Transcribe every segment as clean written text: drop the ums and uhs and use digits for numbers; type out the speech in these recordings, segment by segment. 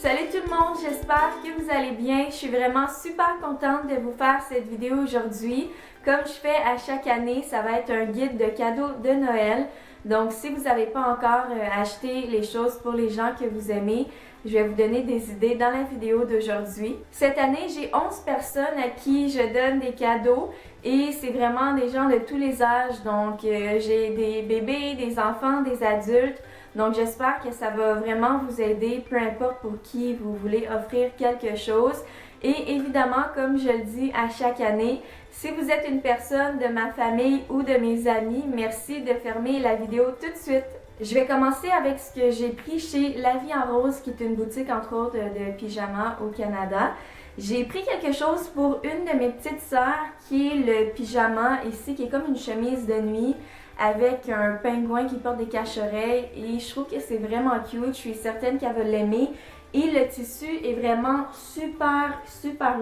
Salut tout le monde, j'espère que vous allez bien. Je suis vraiment super contente de vous faire cette vidéo aujourd'hui. Comme je fais à chaque année, ça va être un guide de cadeaux de Noël. Donc si vous n'avez pas encore acheté les choses pour les gens que vous aimez, je vais vous donner des idées dans la vidéo d'aujourd'hui. Cette année, j'ai 11 personnes à qui je donne des cadeaux et c'est vraiment des gens de tous les âges. Donc j'ai des bébés, des enfants, des adultes. Donc j'espère que ça va vraiment vous aider, peu importe pour qui vous voulez offrir quelque chose. Et évidemment, comme je le dis à chaque année, si vous êtes une personne de ma famille ou de mes amis, merci de fermer la vidéo tout de suite. Je vais commencer avec ce que j'ai pris chez La Vie en Rose, qui est une boutique entre autres de pyjamas au Canada. J'ai pris quelque chose pour une de mes petites sœurs qui est le pyjama ici, qui est comme une chemise de nuit avec un pingouin qui porte des cache-oreilles et je trouve que c'est vraiment cute. Je suis certaine qu'elle va l'aimer. Et le tissu est vraiment super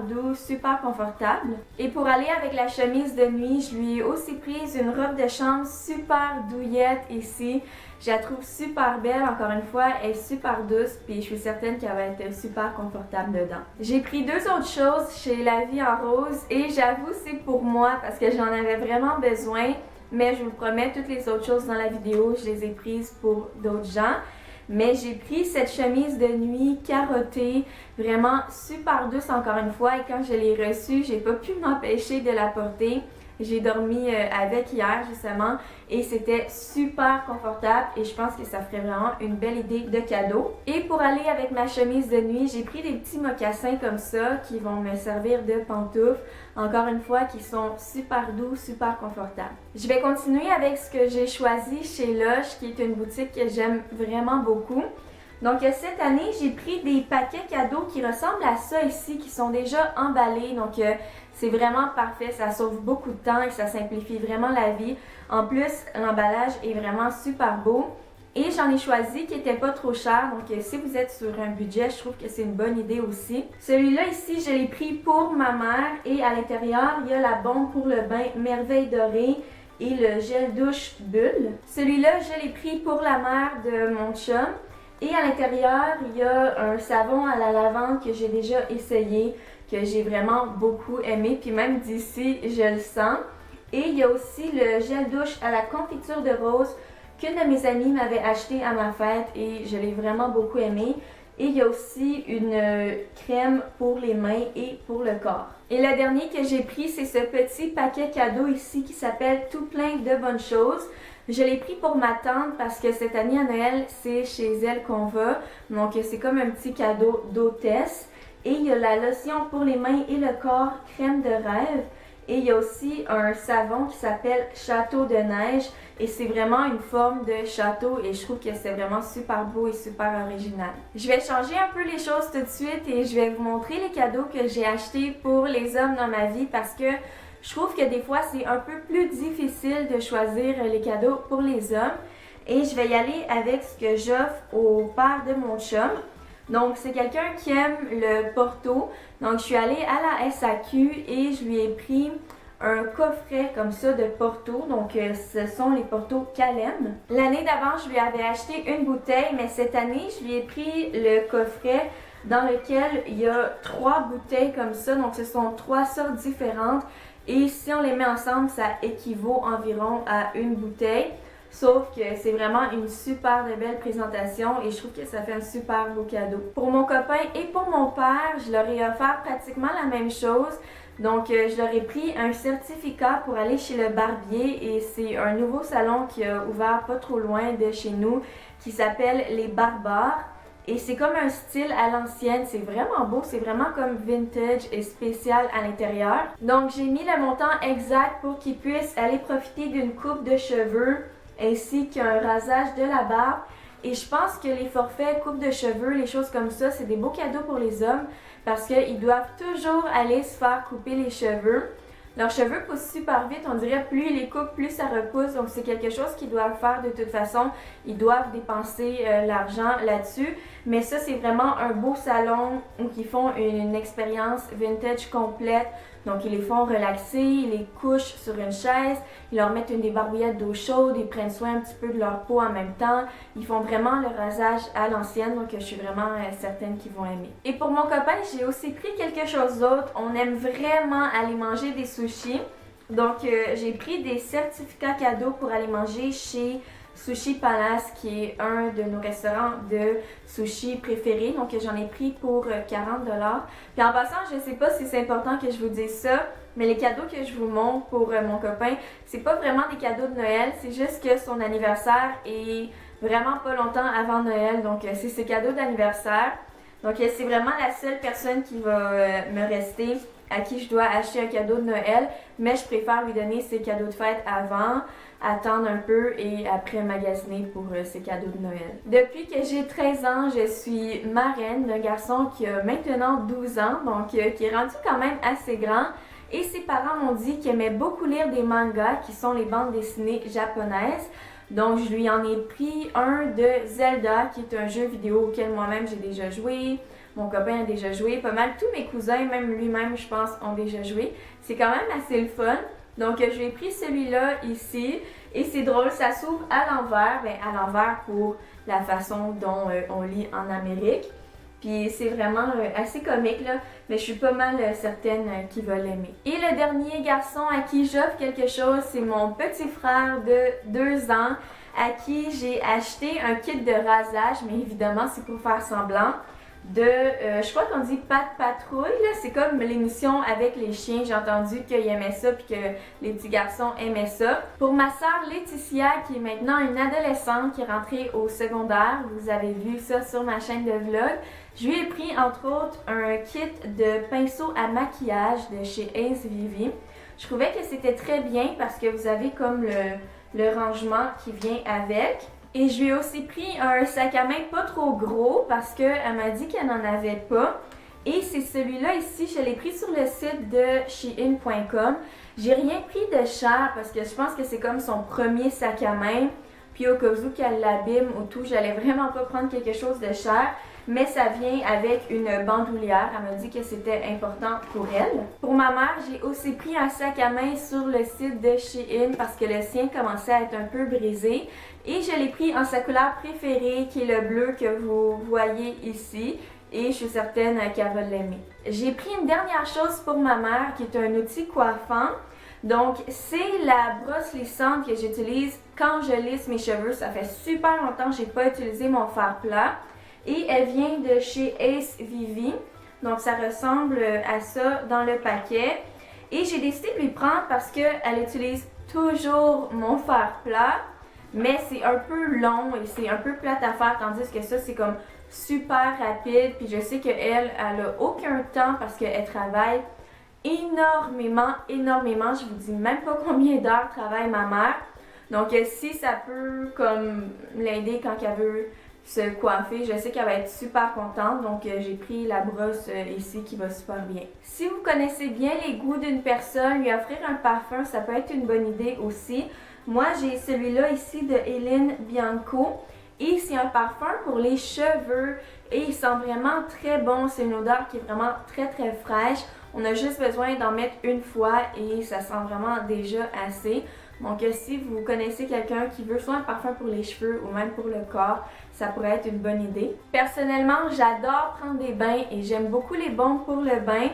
doux, super confortable. Et pour aller avec la chemise de nuit, je lui ai aussi prise une robe de chambre super douillette ici. Je la trouve super belle, encore une fois, elle est super douce, puis je suis certaine qu'elle va être super confortable dedans. J'ai pris deux autres choses chez La Vie en Rose et j'avoue c'est pour moi parce que j'en avais vraiment besoin, mais je vous promets, toutes les autres choses dans la vidéo, je les ai prises pour d'autres gens. Mais j'ai pris cette chemise de nuit carottée, vraiment super douce encore une fois. Et quand je l'ai reçue, j'ai pas pu m'empêcher de la porter. J'ai dormi avec hier justement et c'était super confortable et je pense que ça ferait vraiment une belle idée de cadeau. Et pour aller avec ma chemise de nuit, j'ai pris des petits mocassins comme ça qui vont me servir de pantoufles. Encore une fois, qui sont super doux, super confortables. Je vais continuer avec ce que j'ai choisi chez Lush, qui est une boutique que j'aime vraiment beaucoup. Donc cette année, j'ai pris des paquets cadeaux qui ressemblent à ça ici, qui sont déjà emballés. Donc c'est vraiment parfait, ça sauve beaucoup de temps et ça simplifie vraiment la vie. En plus, l'emballage est vraiment super beau. Et j'en ai choisi qui n'était pas trop cher, donc si vous êtes sur un budget, je trouve que c'est une bonne idée aussi. Celui-là ici, je l'ai pris pour ma mère et à l'intérieur, il y a la bombe pour le bain Merveille Dorée et le gel douche Bulle. Celui-là, je l'ai pris pour la mère de mon chum. Et à l'intérieur, il y a un savon à la lavande que j'ai déjà essayé, que j'ai vraiment beaucoup aimé, puis même d'ici, je le sens. Et il y a aussi le gel douche à la confiture de rose qu'une de mes amies m'avait acheté à ma fête et je l'ai vraiment beaucoup aimé. Et il y a aussi une crème pour les mains et pour le corps. Et le dernier que j'ai pris, c'est ce petit paquet cadeau ici qui s'appelle Tout plein de bonnes choses. Je l'ai pris pour ma tante parce que cette année à Noël, c'est chez elle qu'on va. Donc c'est comme un petit cadeau d'hôtesse. Et il y a la lotion pour les mains et le corps, crème de rêve. Et il y a aussi un savon qui s'appelle Château de neige et c'est vraiment une forme de château et je trouve que c'est vraiment super beau et super original. Je vais changer un peu les choses tout de suite et je vais vous montrer les cadeaux que j'ai achetés pour les hommes dans ma vie parce que je trouve que des fois c'est un peu plus difficile de choisir les cadeaux pour les hommes et je vais y aller avec ce que j'offre au père de mon chum. Donc, c'est quelqu'un qui aime le Porto. Donc, je suis allée à la SAQ et je lui ai pris un coffret comme ça de Porto. Donc, ce sont les Porto Calem. L'année d'avant, je lui avais acheté une bouteille, mais cette année, je lui ai pris le coffret dans lequel il y a 3 bouteilles comme ça. Donc, ce sont 3 sortes différentes. Et si on les met ensemble, ça équivaut environ à une bouteille. Sauf que c'est vraiment une super belle présentation et je trouve que ça fait un super beau cadeau. Pour mon copain et pour mon père, je leur ai offert pratiquement la même chose. Donc je leur ai pris un certificat pour aller chez le barbier et c'est un nouveau salon qui a ouvert pas trop loin de chez nous qui s'appelle Les Barbares. Et c'est comme un style à l'ancienne, c'est vraiment beau, c'est vraiment comme vintage et spécial à l'intérieur. Donc j'ai mis le montant exact pour qu'ils puissent aller profiter d'une coupe de cheveux ainsi qu'un rasage de la barbe. Et je pense que les forfaits, coupe de cheveux, les choses comme ça, c'est des beaux cadeaux pour les hommes parce qu'ils doivent toujours aller se faire couper les cheveux. Leurs cheveux poussent super vite, on dirait plus ils les coupent, plus ça repousse. Donc c'est quelque chose qu'ils doivent faire de toute façon. Ils doivent dépenser l'argent là-dessus. Mais ça, c'est vraiment un beau salon où ils font une expérience vintage complète. Donc ils les font relaxer, ils les couchent sur une chaise, ils leur mettent une des barbouillettes d'eau chaude, ils prennent soin un petit peu de leur peau en même temps. Ils font vraiment le rasage à l'ancienne, donc je suis vraiment certaine qu'ils vont aimer. Et pour mon copain, j'ai aussi pris quelque chose d'autre. On aime vraiment aller manger des sushis. Donc j'ai pris des certificats cadeaux pour aller manger chez Sushi Palace, qui est un de nos restaurants de sushi préférés. Donc j'en ai pris pour 40 $. Puis en passant, je sais pas si c'est important que je vous dise ça, mais les cadeaux que je vous montre pour mon copain, c'est pas vraiment des cadeaux de Noël, c'est juste que son anniversaire est vraiment pas longtemps avant Noël. Donc c'est ses cadeaux d'anniversaire. Donc c'est vraiment la seule personne qui va me rester à qui je dois acheter un cadeau de Noël, mais je préfère lui donner ses cadeaux de fête avant, attendre un peu et après magasiner pour ses cadeaux de Noël. Depuis que j'ai 13 ans, je suis marraine d'un garçon qui a maintenant 12 ans, donc qui est rendu quand même assez grand. Et ses parents m'ont dit qu'il aimait beaucoup lire des mangas, qui sont les bandes dessinées japonaises. Donc je lui en ai pris un de Zelda, qui est un jeu vidéo auquel moi-même j'ai déjà joué. Mon copain a déjà joué, pas mal tous mes cousins, même lui-même je pense, ont déjà joué. C'est quand même assez le fun. Donc je lui ai pris celui-là ici et c'est drôle, ça s'ouvre à l'envers, à l'envers pour la façon dont on lit en Amérique. Puis c'est vraiment assez comique là, mais je suis pas mal certaine qu'il va l'aimer. Et le dernier garçon à qui j'offre quelque chose, c'est mon petit frère de 2 ans à qui j'ai acheté un kit de rasage, mais évidemment c'est pour faire semblant. Je crois qu'on dit Pat Patrouille, c'est comme l'émission avec les chiens, j'ai entendu qu'ils aimaient ça puis que les petits garçons aimaient ça. Pour ma sœur Laetitia, qui est maintenant une adolescente qui est rentrée au secondaire, vous avez vu ça sur ma chaîne de vlog, je lui ai pris entre autres un kit de pinceaux à maquillage de chez Ace Vivi. Je trouvais que c'était très bien parce que vous avez comme le rangement qui vient avec. Et je lui ai aussi pris un sac à main pas trop gros parce qu'elle m'a dit qu'elle n'en avait pas. Et c'est celui-là ici, je l'ai pris sur le site de Shein.com. J'ai rien pris de cher parce que je pense que c'est comme son premier sac à main. Puis au cas où qu'elle l'abîme ou tout, j'allais vraiment pas prendre quelque chose de cher. Mais ça vient avec une bandoulière. Elle m'a dit que c'était important pour elle. Pour ma mère, j'ai aussi pris un sac à main sur le site de Shein parce que le sien commençait à être un peu brisé. Et je l'ai pris en sa couleur préférée, qui est le bleu que vous voyez ici. Et je suis certaine qu'elle va l'aimer. J'ai pris une dernière chose pour ma mère, qui est un outil coiffant. Donc, c'est la brosse lissante que j'utilise quand je lisse mes cheveux. Ça fait super longtemps que je n'ai pas utilisé mon fer plat. Et elle vient de chez Ace Vivi. Donc, ça ressemble à ça dans le paquet. Et j'ai décidé de lui prendre parce qu'elle utilise toujours mon fer plat. Mais c'est un peu long et c'est un peu plate à faire. Tandis que ça, c'est comme super rapide. Puis je sais qu'elle, elle a aucun temps parce qu'elle travaille énormément. Je vous dis même pas combien d'heures travaille ma mère. Donc, si ça peut comme l'aider quand elle veut se coiffer, je sais qu'elle va être super contente. Donc, j'ai pris la brosse ici qui va super bien. Si vous connaissez bien les goûts d'une personne, lui offrir un parfum, ça peut être une bonne idée aussi. Moi, j'ai celui-là ici de Hélène Bianco. Et c'est un parfum pour les cheveux. Et il sent vraiment très bon. C'est une odeur qui est vraiment très très fraîche. On a juste besoin d'en mettre une fois et ça sent vraiment déjà assez. Donc si vous connaissez quelqu'un qui veut soit un parfum pour les cheveux ou même pour le corps, ça pourrait être une bonne idée. Personnellement, j'adore prendre des bains et j'aime beaucoup les baumes pour le bain.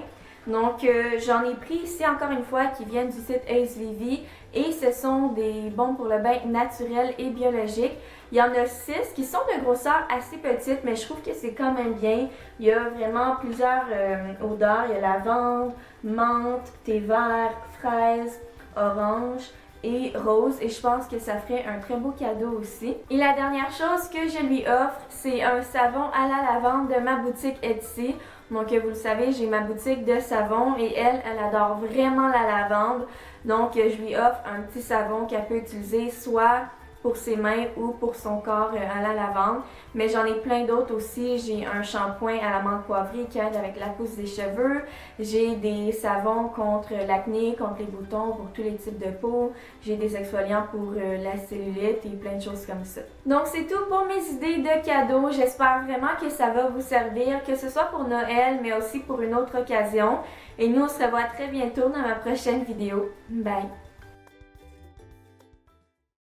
Donc j'en ai pris ici encore une fois qui viennent du site Ace Vivi et ce sont des baumes pour le bain naturels et biologiques. Il y en a 6 qui sont de grosseur assez petite, mais je trouve que c'est quand même bien. Il y a vraiment plusieurs odeurs. Il y a lavande, menthe, thé vert, fraise, orange et rose. Et je pense que ça ferait un très beau cadeau aussi. Et la dernière chose que je lui offre, c'est un savon à la lavande de ma boutique Etsy. Donc vous le savez, j'ai ma boutique de savon et elle adore vraiment la lavande. Donc je lui offre un petit savon qu'elle peut utiliser soit pour ses mains ou pour son corps à la lavande. Mais j'en ai plein d'autres aussi. J'ai un shampoing à la menthe poivrée qui aide avec la pousse des cheveux. J'ai des savons contre l'acné, contre les boutons, pour tous les types de peau. J'ai des exfoliants pour la cellulite et plein de choses comme ça. Donc c'est tout pour mes idées de cadeaux. J'espère vraiment que ça va vous servir, que ce soit pour Noël, mais aussi pour une autre occasion. Et nous, on se revoit très bientôt dans ma prochaine vidéo. Bye!